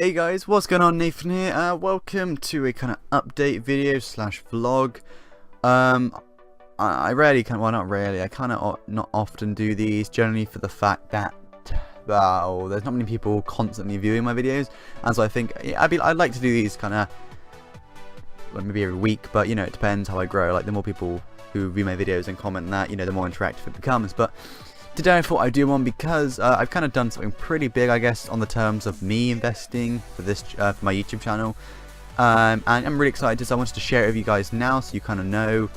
Hey guys, what's going on? Nathan here. Welcome to a kind of update video slash vlog. I rarely well, not really, I kind of not often do these, generally for the fact that there's not many people constantly viewing my videos, and so I think I'd like to do these kind of maybe every week, but you know, it depends how I grow. Like the more people who view my videos and comment on that, you know, the more interactive it becomes. But today I thought I'd do one because I've kind of done something pretty big, I guess, on the terms of me investing for this for my YouTube channel, and I'm really excited. So I wanted to share it with you guys now, so you kind of know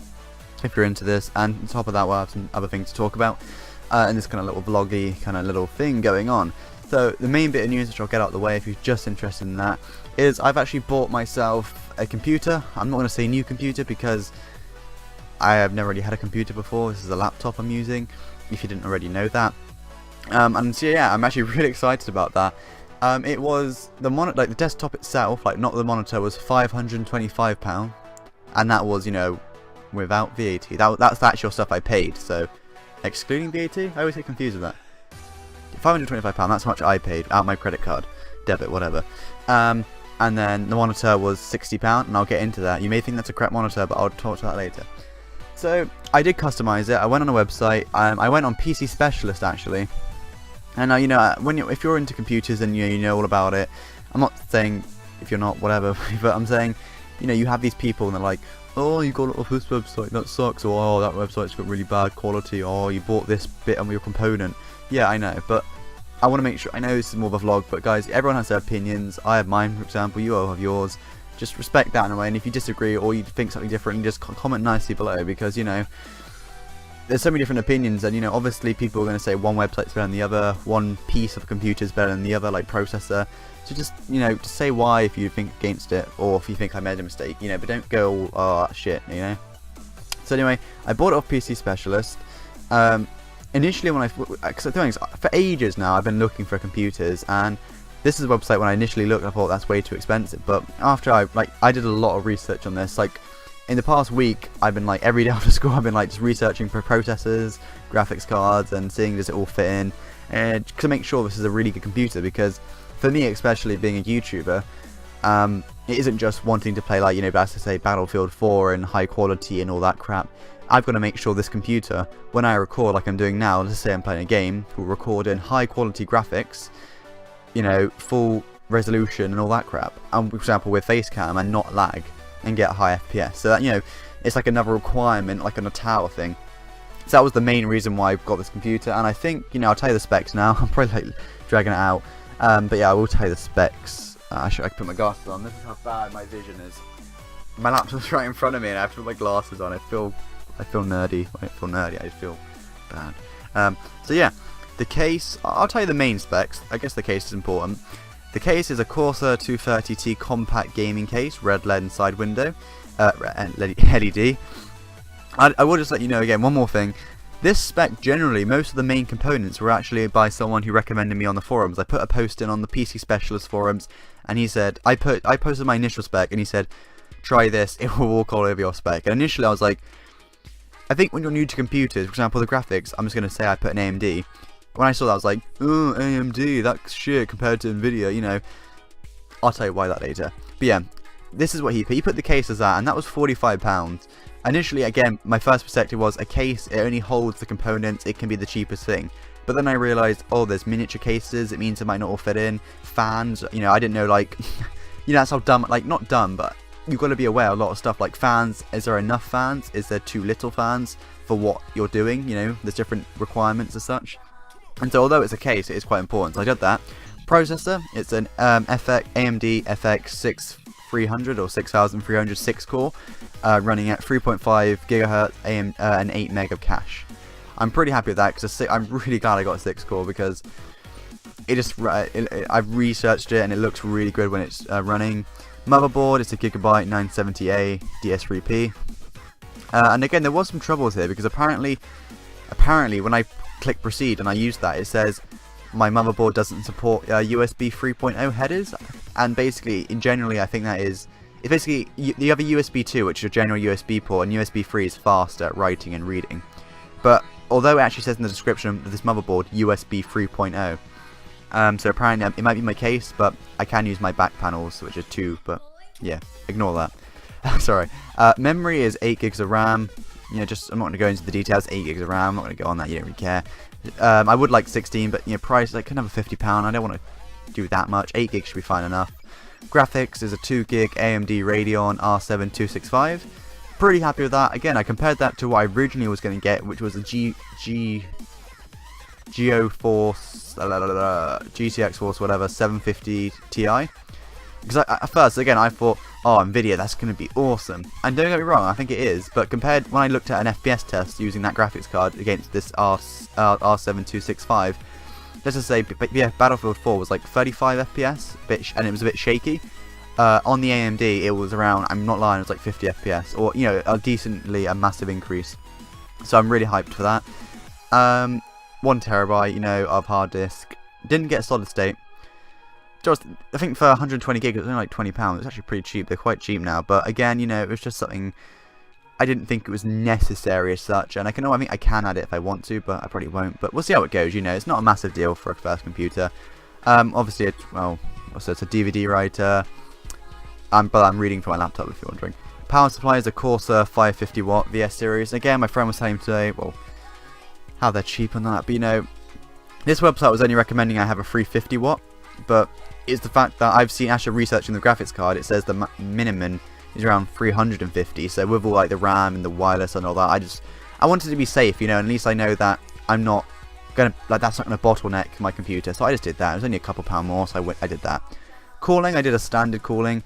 if you're into this. And on top of that, we'll have some other things to talk about, and this kind of little vloggy kind of little thing going on. So the main bit of news, which I'll get out of the way if you're just interested in that, is I've actually bought myself a computer. I'm not going to say new computer because I have never really had a computer before. This is a laptop I'm using, if you didn't already know that. And so yeah, I'm actually really excited about that. It was the monitor, like the desktop itself, like not the monitor, was £525, and that was, you know, without VAT. That's the actual stuff I paid. So excluding VAT, I always get confused with that. £525, that's how much I paid out my credit card, debit, whatever. And then the monitor was £60, and I'll get into that. You may think that's a crap monitor, but I'll talk to that later. So I did customize it. I went on a website. I went on PC Specialist actually, and you know, if you're into computers and you know all about it, I'm not saying if you're not, whatever, but I'm saying, you know, you have these people and they're like, oh, you got it off this website, that sucks, or oh, that website's got really bad quality, or you bought this bit on your component. Yeah, I know, but I want to make sure, I know this is more of a vlog, but guys, everyone has their opinions. I have mine, for example, you all have yours. Just respect that in a way, and if you disagree or you think something different, you just comment nicely below, because, you know, there's so many different opinions, and, you know, obviously people are going to say one website's better than the other, one piece of computer is better than the other, like processor. So just, you know, just say why if you think against it, or if you think I made a mistake, you know, but don't go, oh, shit, you know. So anyway, I bought it off PC Specialist. Initially when for ages now I've been looking for computers, and this is a website. When I initially looked, I thought that's way too expensive, but after I did a lot of research on this. Like in the past week, I've been like every day after school, I've been like just researching for processors, graphics cards, and seeing does it all fit in, and to make sure this is a really good computer. Because for me, especially being a YouTuber, it isn't just wanting to play, like, you know, as I say, Battlefield 4 and high quality and all that crap. I've got to make sure this computer, when I record like I'm doing now, let's say I'm playing a game, will record in high quality graphics, you know, full resolution and all that crap, and for example with face cam, and not lag, and get high FPS. So that, you know, it's like another requirement, like on a tower thing. So that was the main reason why I've got this computer. And I think, you know, I'll tell you the specs now. I'm probably like dragging it out, but yeah, I will tell you the specs. I can put my glasses on. This is how bad my vision is. My laptop's right in front of me and I have to put my glasses on. I feel nerdy. I don't feel nerdy, I just feel bad. So yeah, the case, I'll tell you the main specs. I guess the case is important. The case is a Corsair 230T compact gaming case, red LED inside window, LED. I will just let you know again, one more thing. This spec, generally, most of the main components were actually by someone who recommended me on the forums. I put a post in on the PC Specialist forums, and he said, I posted my initial spec, and he said, try this, it will walk all over your spec. And initially I was like, I think when you're new to computers, for example the graphics, I'm just going to say I put an AMD. When I saw that I was like, oh, AMD, that's shit compared to Nvidia, you know. I'll tell you why that later. But yeah, this is what he put the case as that, and that was £45. Initially, again, my first perspective was a case, it only holds the components, it can be the cheapest thing. But then I realised, oh, there's miniature cases, it means it might not all fit in. Fans, you know, I didn't know, like, you know, that's how dumb, like, not dumb, but you've got to be aware of a lot of stuff, like fans. Is there enough fans? Is there too little fans for what you're doing? You know, there's different requirements as such. And so although it's a case, it is quite important. So I did that. Processor, it's an AMD FX 6300 or 6300 6-core, running at 3.5 gigahertz and 8 meg of cache. I'm pretty happy with that, because I'm really glad I got a 6-core, because it just I've researched it and it looks really good when it's running. Motherboard, it's a Gigabyte 970A DS3P. And again, there was some troubles here, because apparently when I click proceed and I use that, it says my motherboard doesn't support USB 3.0 headers, and basically, generally, I think that is, it's basically, you have a USB 2, which is a general USB port, and USB 3 is faster at writing and reading. But although it actually says in the description of this motherboard USB 3.0, So apparently it might be my case, but I can use my back panels, which are 2, but yeah, ignore that. Sorry. Memory is 8 gigs of RAM. You know, I'm not going to go into the details. 8 gigs of RAM. I'm not going to go on that. You don't really care. I would like 16, but you know, price, I can have a £50. I don't want to do that much. 8 gigs should be fine enough. Graphics is a 2 gig AMD Radeon R7 265. Pretty happy with that. Again, I compared that to what I originally was going to get, which was a GTX Force, whatever, 750 Ti. Because at first, again, I thought, oh, Nvidia, that's going to be awesome. And don't get me wrong, I think it is. But compared, when I looked at an FPS test using that graphics card against this R7 265, let's just say, yeah, Battlefield 4 was like 35 FPS, and it was a bit shaky. On the AMD, it was around, I'm not lying, it was like 50 FPS, or, you know, a massive increase. So I'm really hyped for that. 1 terabyte, you know, of hard disk. Didn't get solid state. Just, I think for 120 gig, it was only like £20. It's actually pretty cheap. They're quite cheap now. But again, you know, it was just something I didn't think it was necessary as such. And I think I can add it if I want to, but I probably won't. But we'll see how it goes. You know, it's not a massive deal for a first computer. Obviously, it's a DVD writer. But I'm reading from my laptop if you're wondering. Power supply is a Corsair 550 watt VS series. Again, my friend was telling me today, well, how they're cheap on that. But you know, this website was only recommending I have a 350 watt. But it's the fact that I've seen, actually researching the graphics card, it says the minimum is around 350. So with all like the RAM and the wireless and all that, I wanted to be safe, you know, and at least I know that I'm not gonna, like, that's not gonna bottleneck my computer. So I just did that. It was only a couple pound more, so I did that. Cooling, I did a standard cooler.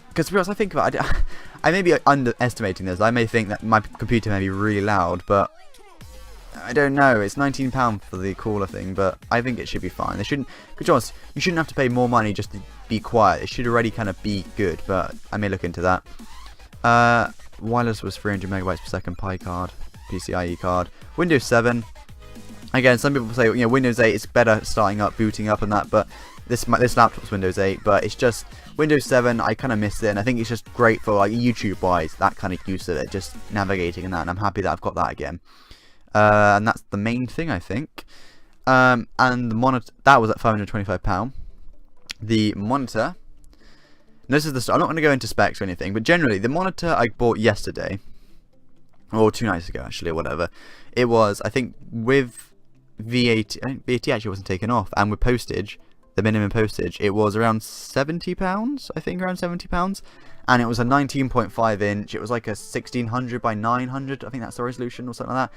Because to be honest, I think about it, I may be underestimating this. I may think that my computer may be really loud, but I don't know. It's £19 for the cooler thing, but I think it should be fine. They shouldn't, because you shouldn't have to pay more money just to be quiet. It should already kind of be good, but I may look into that. Wireless was 300 megabytes per second. Pi card, PCIe card. Windows 7. Again, some people say, you know, Windows 8 is better starting up, booting up, and that, but this laptop's Windows 8, but it's just Windows 7. I kind of miss it, and I think it's just great for like YouTube-wise, that kind of use of it, just navigating and that. And I'm happy that I've got that again. And that's the main thing, I think. And the monitor, that was at £525. The monitor, this is I'm not going to go into specs or anything, but generally the monitor I bought yesterday, or 2 nights ago actually, or whatever, it was, I think with VAT, I think VAT actually wasn't taken off, and with postage, the minimum postage, it was around £70, I think around £70. And it was a 19.5 inch, it was like a 1600 by 900, I think that's the resolution or something like that.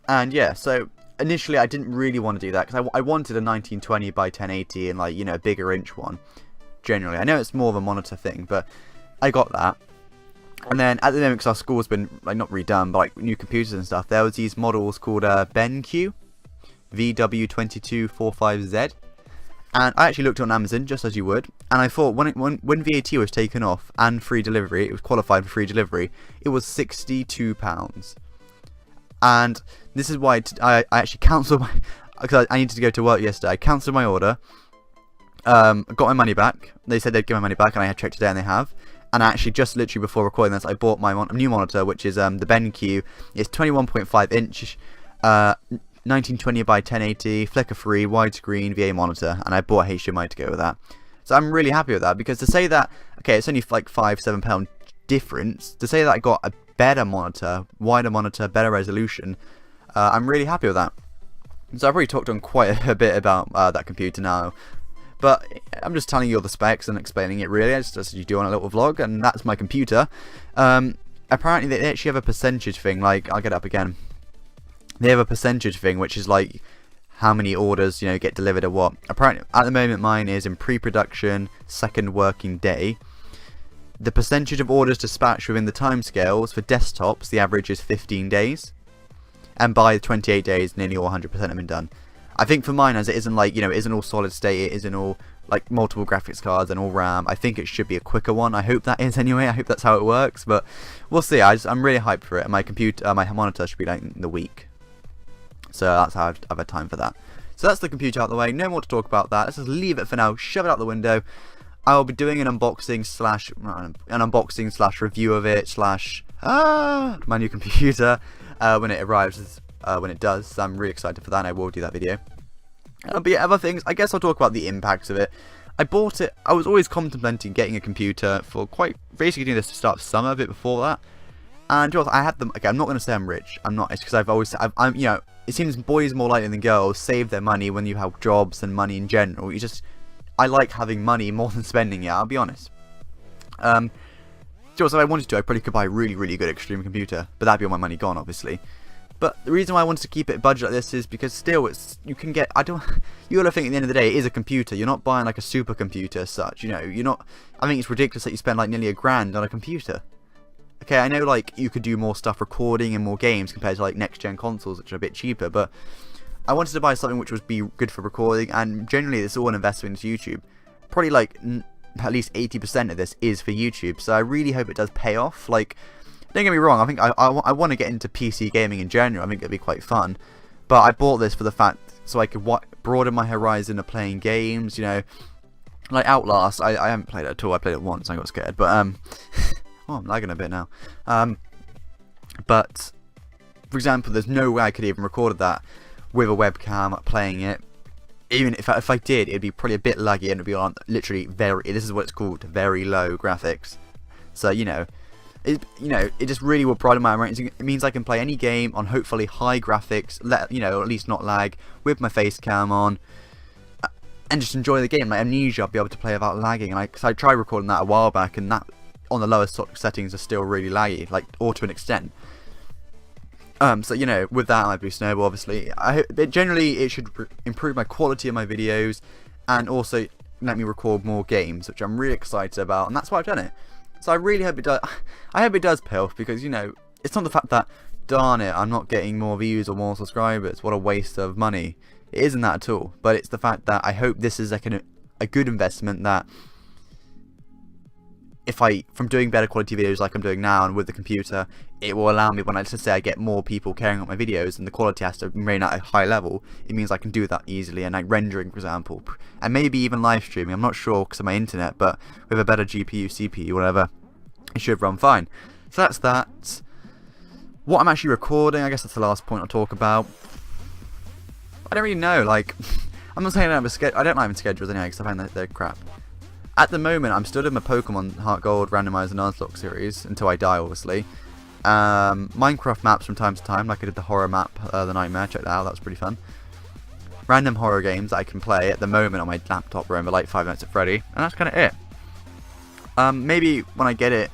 And yeah, so initially I didn't really want to do that, because I wanted a 1920 by 1080 and, like, you know, a bigger inch one. Generally, I know it's more of a monitor thing, but I got that. And then at the moment, because our school's been like not redone, but like new computers and stuff, there was these models called BenQ VW2245Z. And I actually looked on Amazon, just as you would, and I thought when VAT was taken off and free delivery, it was qualified for free delivery, it was £62. And this is why I actually cancelled my, because I needed to go to work yesterday. I cancelled my order, got my money back. They said they'd give my money back, and I had checked today, and they have. And actually, just literally before recording this, I bought my new monitor, which is the BenQ. It's 21.5 inch, 1920 by 1080, flicker-free, widescreen VA monitor, and I bought a HDMI to go with that. So I'm really happy with that, because to say that, okay, it's only like £5-7 difference, to say that I got a better monitor, wider monitor, better resolution, I'm really happy with that. So I've already talked on quite a bit about that computer now, but I'm just telling you all the specs and explaining it really, just as you do on a little vlog, and that's my computer. Apparently they actually have a percentage thing, like, I'll get it up again. They have a percentage thing, which is like how many orders, you know, get delivered or what. Apparently, at the moment, mine is in pre-production, second working day. The percentage of orders dispatched within the timescales for desktops, the average is 15 days. And by 28 days, nearly all 100% have been done. I think for mine, as it isn't like, you know, it isn't all solid state, it isn't all like multiple graphics cards and all RAM, I think it should be a quicker one. I hope that is anyway. I hope that's how it works, but we'll see. I'm really hyped for it. And my computer, my monitor should be like in the week. So that's how I've had time for that. So that's the computer out the way. No more to talk about that. Let's just leave it for now. Shove it out the window. I'll be doing an unboxing slash review of it slash my new computer when it arrives. When it does. So I'm really excited for that, and I will do that video. But yeah, other things, I guess I'll talk about the impacts of it. I bought it, I was always contemplating getting a computer for basically doing this to start summer, a bit before that. And I had them, okay, I'm not going to say I'm rich, I'm not, it's because I'm, you know, it seems boys more likely than girls save their money when you have jobs and money in general. I like having money more than spending it, I'll be honest. So if I wanted to, I probably could buy a really, really good extreme computer, but that'd be all my money gone, obviously. But the reason why I wanted to keep it a budget like this is because still you can get, you gotta think at the end of the day, it is a computer. You're not buying like a supercomputer as such, you know, I think it's ridiculous that you spend like nearly $1,000 on a computer. Okay, I know like you could do more stuff recording and more games compared to like next gen consoles, which are a bit cheaper, but I wanted to buy something which would be good for recording, and generally it's all an investment into YouTube. Probably like at least 80% of this is for YouTube, so I really hope it does pay off. Like, don't get me wrong, I think I want to get into PC gaming in general. I think it'd be quite fun, but I bought this for the fact so I could broaden my horizon of playing games, you know, like Outlast. I haven't played it at all. I played it once and I got scared, but oh, I'm lagging a bit now. But for example, there's no way I could even record that with a webcam playing it. Even if I did, it'd be probably a bit laggy and it'd be on literally this is what it's called, very low graphics. So you know, it just really will broaden my horizon. It means I can play any game on hopefully high graphics, at least not lag, with my face cam on, and just enjoy the game. Like Amnesia, I'll be able to play without lagging. And I tried recording that a while back, and that on the lowest settings are still really laggy, like or to an extent. So you know, with that, I boost Snowball. Obviously, generally it should improve my quality of my videos, and also let me record more games, which I'm really excited about, and that's why I've done it. So I really hope it does. I hope it does pay off, because you know, it's not the fact that, darn it, I'm not getting more views or more subscribers. What a waste of money. It isn't that at all. But it's the fact that I hope this is like a good investment that, from doing better quality videos like I'm doing now and with the computer, it will allow me, when let's say I get more people caring about my videos and the quality has to remain at a high level, it means I can do that easily, and like rendering, for example, and maybe even live streaming. I'm not sure because of my internet, but with a better GPU, CPU, whatever, it should run fine. So that's that. What I'm actually recording, I guess that's the last point I'll talk about. I don't really know, like, I'm not saying I don't have a schedule. I don't like having schedules anyway, because I find that they're crap. At the moment, I'm still in my Pokemon Heart Gold Randomizer Nuzlocke series, until I die, obviously. Minecraft maps from time to time, like I did the horror map, The Nightmare, check that out, that was pretty fun. Random horror games that I can play at the moment on my laptop, remember, like 5 Nights at Freddy, and that's kind of it. Maybe when I get it,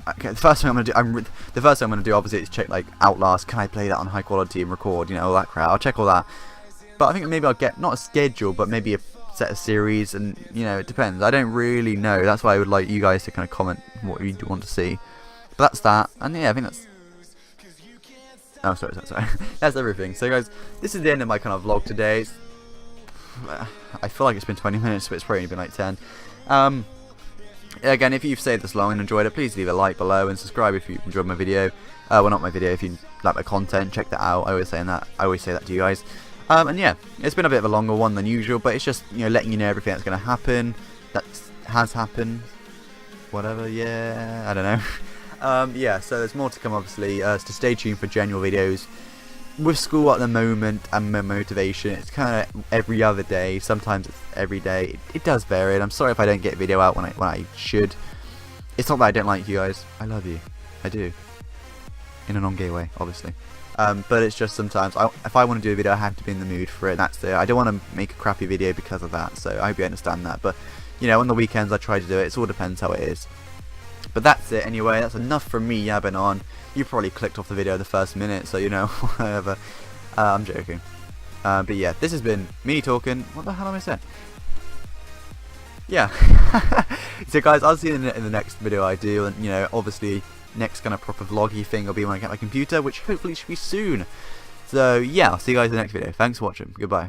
okay, the first thing I'm gonna do, obviously, is check like Outlast. Can I play that on high quality and record? You know, all that crap. I'll check all that. But I think maybe I'll get not a schedule, but maybe a set of series, and you know, it depends. I don't really know. That's why I would like you guys to kind of comment what you want to see. But that's that, and yeah, I think that's. Oh, sorry. That's everything. So, guys, this is the end of my kind of vlog today. I feel like it's been 20 minutes, but it's probably been like 10. Again, if you've stayed this long and enjoyed it, please leave a like below and subscribe if you enjoyed my video. Well, not my video, if you like my content, check that out. I always say that to you guys. And yeah, it's been a bit of a longer one than usual, but it's just, you know, letting you know everything that's going to happen, that has happened, whatever, yeah, I don't know. Yeah, so there's more to come, obviously, so stay tuned for general videos. With school at the moment and my motivation, it's kind of every other day, sometimes it's every day. It does vary, and I'm sorry if I don't get a video out when I should. It's not that I don't like you guys, I love you, I do, in a non-gay way, obviously. But it's just sometimes, if I want to do a video, I have to be in the mood for it. That's it. I don't want to make a crappy video because of that, so I hope you understand that. But, you know, on the weekends I try to do it. It all depends how it is. But that's it anyway. That's enough from me yabbing on. You probably clicked off the video the first minute, so you know, whatever. I'm joking. But yeah, this has been me talking. What the hell am I saying? Yeah. So guys, I'll see you in the next video I do, and you know, obviously, next kind of proper vloggy thing will be when I get my computer, which hopefully should be soon. So yeah, I'll see you guys in the next video. Thanks for watching. Goodbye.